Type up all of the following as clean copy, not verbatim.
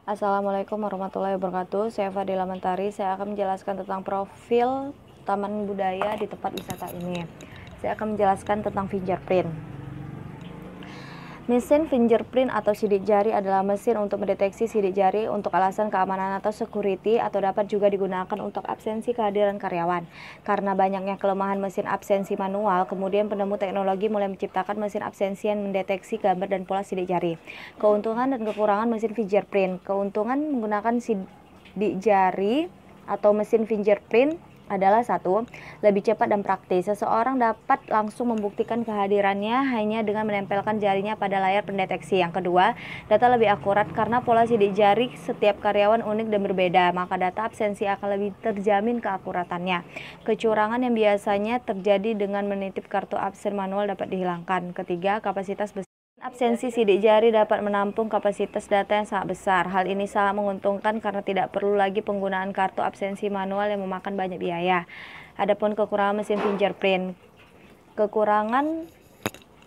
Assalamualaikum warahmatullahi wabarakatuh. Saya Fadila Mentari. Saya akan menjelaskan tentang profil taman budaya di tempat wisata ini. Saya akan menjelaskan tentang fingerprint. Mesin fingerprint atau sidik jari adalah mesin untuk mendeteksi sidik jari untuk alasan keamanan atau security, atau dapat juga digunakan untuk absensi kehadiran karyawan. Karena banyaknya kelemahan mesin absensi manual, kemudian penemu teknologi mulai menciptakan mesin absensi yang mendeteksi gambar dan pola sidik jari. Keuntungan dan kekurangan mesin fingerprint. Keuntungan menggunakan sidik jari atau mesin fingerprint adalah: 1. Lebih cepat dan praktis. Seseorang dapat langsung membuktikan kehadirannya hanya dengan menempelkan jarinya pada layar pendeteksi. Yang kedua, data lebih akurat karena pola sidik jari setiap karyawan unik dan berbeda, maka data absensi akan lebih terjamin keakuratannya. Kecurangan yang biasanya terjadi dengan menitip kartu absen manual dapat dihilangkan. Ketiga, kapasitas besar. Absensi sidik jari dapat menampung kapasitas data yang sangat besar. Hal ini sangat menguntungkan karena tidak perlu lagi penggunaan kartu absensi manual yang memakan banyak biaya. Adapun kekurangan mesin fingerprint. Kekurangan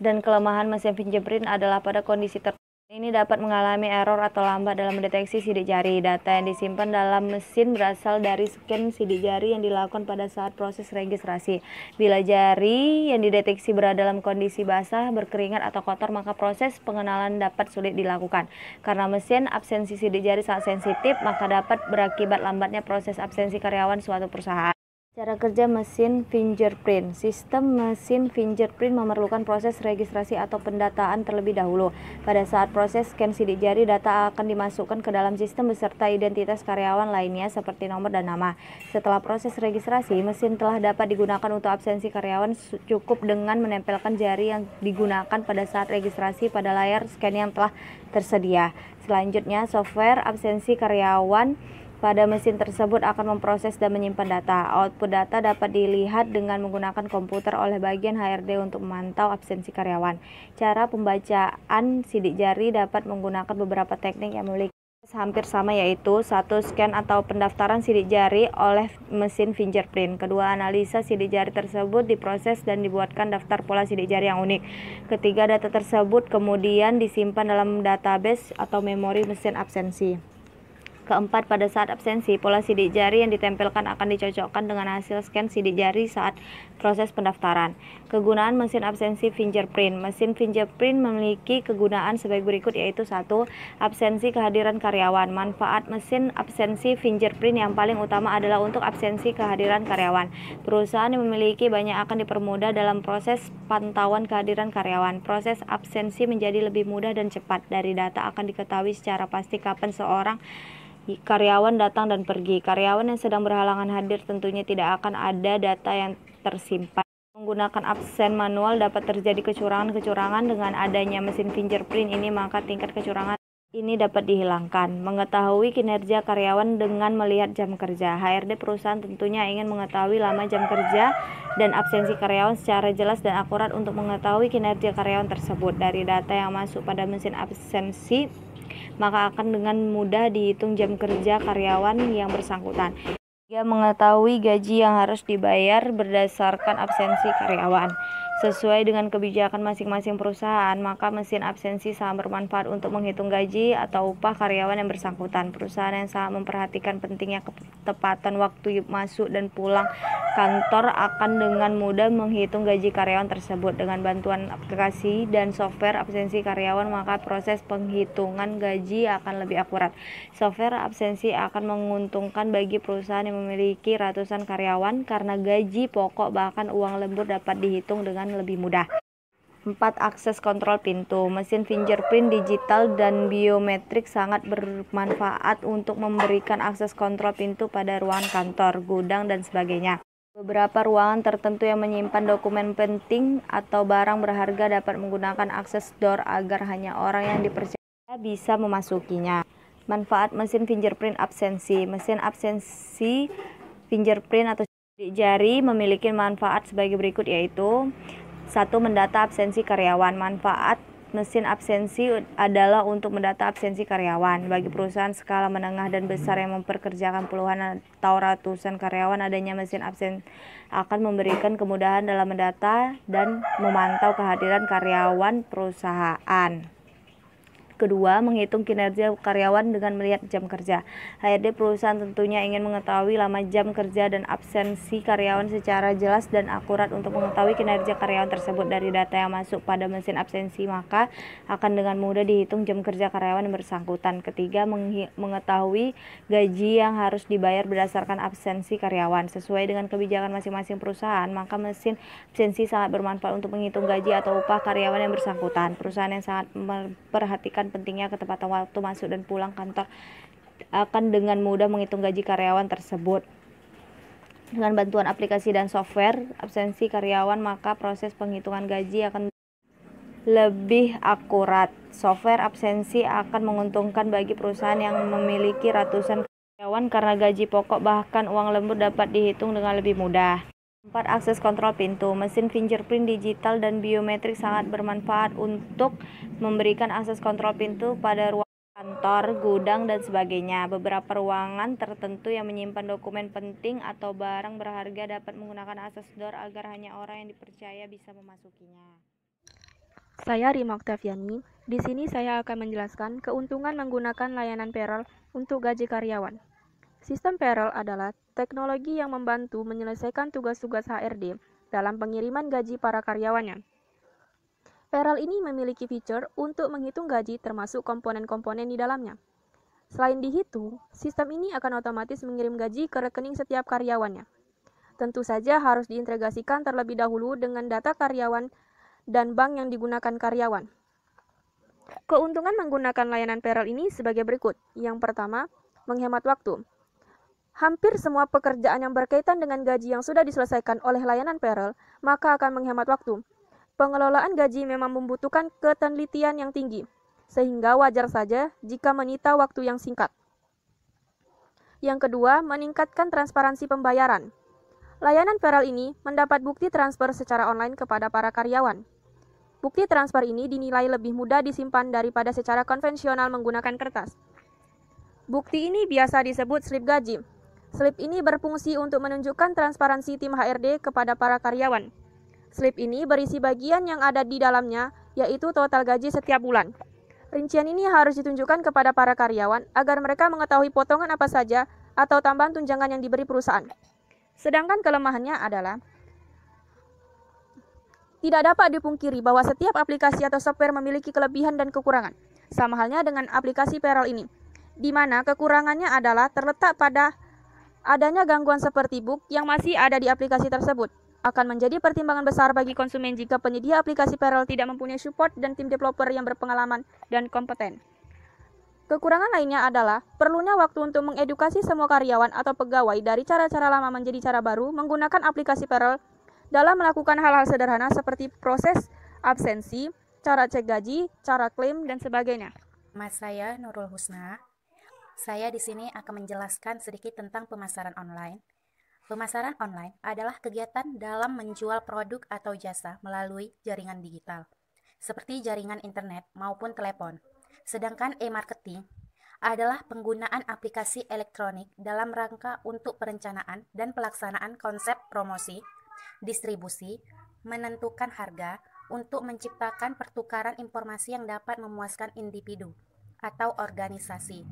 dan kelemahan mesin fingerprint adalah pada kondisi tertentu ini dapat mengalami error atau lambat dalam mendeteksi sidik jari. Data yang disimpan dalam mesin berasal dari scan sidik jari yang dilakukan pada saat proses registrasi. Bila jari yang dideteksi berada dalam kondisi basah, berkeringat, atau kotor, maka proses pengenalan dapat sulit dilakukan. Karena mesin absensi sidik jari sangat sensitif, maka dapat berakibat lambatnya proses absensi karyawan suatu perusahaan. Cara kerja mesin fingerprint. Sistem mesin fingerprint memerlukan proses registrasi atau pendataan terlebih dahulu. Pada saat proses scan sidik jari, data akan dimasukkan ke dalam sistem beserta identitas karyawan lainnya seperti nomor dan nama. Setelah proses registrasi, mesin telah dapat digunakan untuk absensi karyawan. Cukup dengan menempelkan jari yang digunakan pada saat registrasi pada layar scan yang telah tersedia. Selanjutnya, software absensi karyawan pada mesin tersebut akan memproses dan menyimpan data. Output data dapat dilihat dengan menggunakan komputer oleh bagian HRD untuk memantau absensi karyawan. Cara pembacaan sidik jari dapat menggunakan beberapa teknik yang memiliki hampir sama, yaitu: 1. Scan atau pendaftaran sidik jari oleh mesin fingerprint. Kedua, analisa sidik jari tersebut diproses dan dibuatkan daftar pola sidik jari yang unik. Ketiga, data tersebut kemudian disimpan dalam database atau memori mesin absensi. Keempat, pada saat absensi, pola sidik jari yang ditempelkan akan dicocokkan dengan hasil scan sidik jari saat proses pendaftaran. Kegunaan mesin absensi fingerprint. Mesin fingerprint memiliki kegunaan sebagai berikut, yaitu: 1. Absensi kehadiran karyawan. Manfaat mesin absensi fingerprint yang paling utama adalah untuk absensi kehadiran karyawan. Perusahaan yang memiliki banyak akan dipermudah dalam proses pantauan kehadiran karyawan. Proses absensi menjadi lebih mudah dan cepat. Dari data akan diketahui secara pasti kapan seorang karyawan datang dan pergi. Karyawan yang sedang berhalangan hadir tentunya tidak akan ada data yang tersimpan. Menggunakan absen manual dapat terjadi kecurangan-kecurangan. Dengan adanya mesin fingerprint ini, maka tingkat kecurangan ini dapat dihilangkan. Mengetahui kinerja karyawan dengan melihat jam kerja. HRD perusahaan tentunya ingin mengetahui lama jam kerja dan absensi karyawan secara jelas dan akurat. Untuk mengetahui kinerja karyawan tersebut dari data yang masuk pada mesin absensi, maka akan dengan mudah dihitung jam kerja karyawan yang bersangkutan. 3. Mengetahui gaji yang harus dibayar berdasarkan absensi karyawan. Sesuai dengan kebijakan masing-masing perusahaan, maka mesin absensi sangat bermanfaat untuk menghitung gaji atau upah karyawan yang bersangkutan. Perusahaan yang sangat memperhatikan pentingnya ketepatan waktu masuk dan pulang kantor akan dengan mudah menghitung gaji karyawan tersebut. Dengan bantuan aplikasi dan software absensi karyawan, maka proses penghitungan gaji akan lebih akurat. Software absensi akan menguntungkan bagi perusahaan yang memiliki ratusan karyawan karena gaji pokok bahkan uang lembur dapat dihitung dengan lebih mudah. 4. Akses kontrol pintu. Mesin fingerprint digital dan biometrik sangat bermanfaat untuk memberikan akses kontrol pintu pada ruangan kantor, gudang, dan sebagainya. Beberapa ruangan tertentu yang menyimpan dokumen penting atau barang berharga dapat menggunakan akses door agar hanya orang yang dipercaya bisa memasukinya. Manfaat mesin fingerprint absensi. Mesin absensi fingerprint atau sidik jari memiliki manfaat sebagai berikut, yaitu: 1. Mendata absensi karyawan. Manfaat mesin absensi adalah untuk mendata absensi karyawan. Bagi perusahaan skala menengah dan besar yang mempekerjakan puluhan atau ratusan karyawan, adanya mesin absen akan memberikan kemudahan dalam mendata dan memantau kehadiran karyawan perusahaan. Kedua, menghitung kinerja karyawan dengan melihat jam kerja. HRD perusahaan tentunya ingin mengetahui lama jam kerja dan absensi karyawan secara jelas dan akurat. Untuk mengetahui kinerja karyawan tersebut dari data yang masuk pada mesin absensi, maka akan dengan mudah dihitung jam kerja karyawan yang bersangkutan. Ketiga, mengetahui gaji yang harus dibayar berdasarkan absensi karyawan. Sesuai dengan kebijakan masing-masing perusahaan, maka mesin absensi sangat bermanfaat untuk menghitung gaji atau upah karyawan yang bersangkutan. Perusahaan yang sangat memperhatikan pentingnya ketepatan waktu masuk dan pulang kantor akan dengan mudah menghitung gaji karyawan tersebut. Dengan bantuan aplikasi dan software absensi karyawan, maka proses penghitungan gaji akan lebih akurat. Software absensi akan menguntungkan bagi perusahaan yang memiliki ratusan karyawan karena gaji pokok bahkan uang lembur dapat dihitung dengan lebih mudah. 4. Akses kontrol pintu. Mesin fingerprint digital dan biometrik sangat bermanfaat untuk memberikan akses kontrol pintu pada ruang kantor, gudang, dan sebagainya. Beberapa ruangan tertentu yang menyimpan dokumen penting atau barang berharga dapat menggunakan akses door agar hanya orang yang dipercaya bisa memasukinya. Saya Rima Oktaviani. Di sini saya akan menjelaskan keuntungan menggunakan layanan payroll untuk gaji karyawan. Sistem payroll adalah teknologi yang membantu menyelesaikan tugas-tugas HRD dalam pengiriman gaji para karyawannya. Payroll ini memiliki fitur untuk menghitung gaji termasuk komponen-komponen di dalamnya. Selain dihitung, sistem ini akan otomatis mengirim gaji ke rekening setiap karyawannya. Tentu saja harus diintegrasikan terlebih dahulu dengan data karyawan dan bank yang digunakan karyawan. Keuntungan menggunakan layanan payroll ini sebagai berikut. Yang pertama, menghemat waktu. Hampir semua pekerjaan yang berkaitan dengan gaji yang sudah diselesaikan oleh layanan payroll, maka akan menghemat waktu. Pengelolaan gaji memang membutuhkan ketelitian yang tinggi, sehingga wajar saja jika menyita waktu yang singkat. Yang kedua, meningkatkan transparansi pembayaran. Layanan payroll ini mendapat bukti transfer secara online kepada para karyawan. Bukti transfer ini dinilai lebih mudah disimpan daripada secara konvensional menggunakan kertas. Bukti ini biasa disebut slip gaji. Slip ini berfungsi untuk menunjukkan transparansi tim HRD kepada para karyawan. Slip ini berisi bagian yang ada di dalamnya, yaitu total gaji setiap bulan. Rincian ini harus ditunjukkan kepada para karyawan agar mereka mengetahui potongan apa saja atau tambahan tunjangan yang diberi perusahaan. Sedangkan kelemahannya adalah tidak dapat dipungkiri bahwa setiap aplikasi atau software memiliki kelebihan dan kekurangan. Sama halnya dengan aplikasi payroll ini, di mana kekurangannya adalah terletak pada adanya gangguan seperti bug yang masih ada di aplikasi tersebut. Akan menjadi pertimbangan besar bagi konsumen jika penyedia aplikasi payroll tidak mempunyai support dan tim developer yang berpengalaman dan kompeten. Kekurangan lainnya adalah perlunya waktu untuk mengedukasi semua karyawan atau pegawai dari cara-cara lama menjadi cara baru menggunakan aplikasi payroll dalam melakukan hal-hal sederhana seperti proses absensi, cara cek gaji, cara klaim, dan sebagainya. Nama saya Nurul Husna. Saya di sini akan menjelaskan sedikit tentang pemasaran online. Pemasaran online adalah kegiatan dalam menjual produk atau jasa melalui jaringan digital, seperti jaringan internet maupun telepon. Sedangkan e-marketing adalah penggunaan aplikasi elektronik dalam rangka untuk perencanaan dan pelaksanaan konsep promosi, distribusi, menentukan harga, untuk menciptakan pertukaran informasi yang dapat memuaskan individu atau organisasi.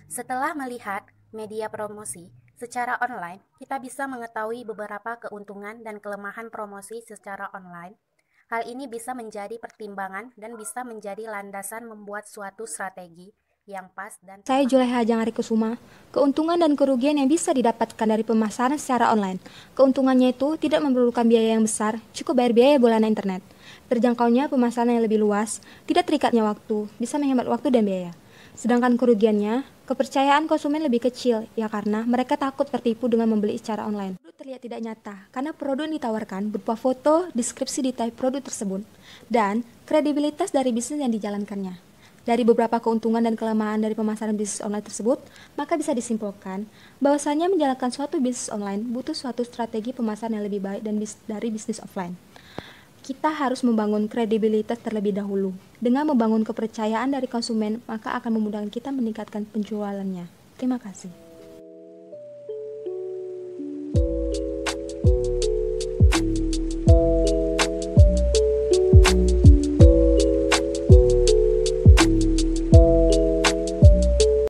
Setelah melihat media promosi secara online, kita bisa mengetahui beberapa keuntungan dan kelemahan promosi secara online. Hal ini bisa menjadi pertimbangan dan bisa menjadi landasan membuat suatu strategi yang pas dan Saya Juleha Jangarikusuma. Keuntungan dan kerugian yang bisa didapatkan dari pemasaran secara online. Keuntungannya itu tidak memerlukan biaya yang besar, cukup bayar biaya bulanan internet. Terjangkaunya pemasaran yang lebih luas, tidak terikatnya waktu, bisa menghemat waktu dan biaya. Sedangkan kerugiannya, kepercayaan konsumen lebih kecil, ya karena mereka takut tertipu dengan membeli secara online. Produk terlihat tidak nyata, karena produk yang ditawarkan berupa foto, deskripsi detail produk tersebut, dan kredibilitas dari bisnis yang dijalankannya. Dari beberapa keuntungan dan kelemahan dari pemasaran bisnis online tersebut, maka bisa disimpulkan bahwasanya menjalankan suatu bisnis online butuh suatu strategi pemasaran yang lebih baik dari bisnis offline. Kita harus membangun kredibilitas terlebih dahulu. Dengan membangun kepercayaan dari konsumen, maka akan memudahkan kita meningkatkan penjualannya. Terima kasih.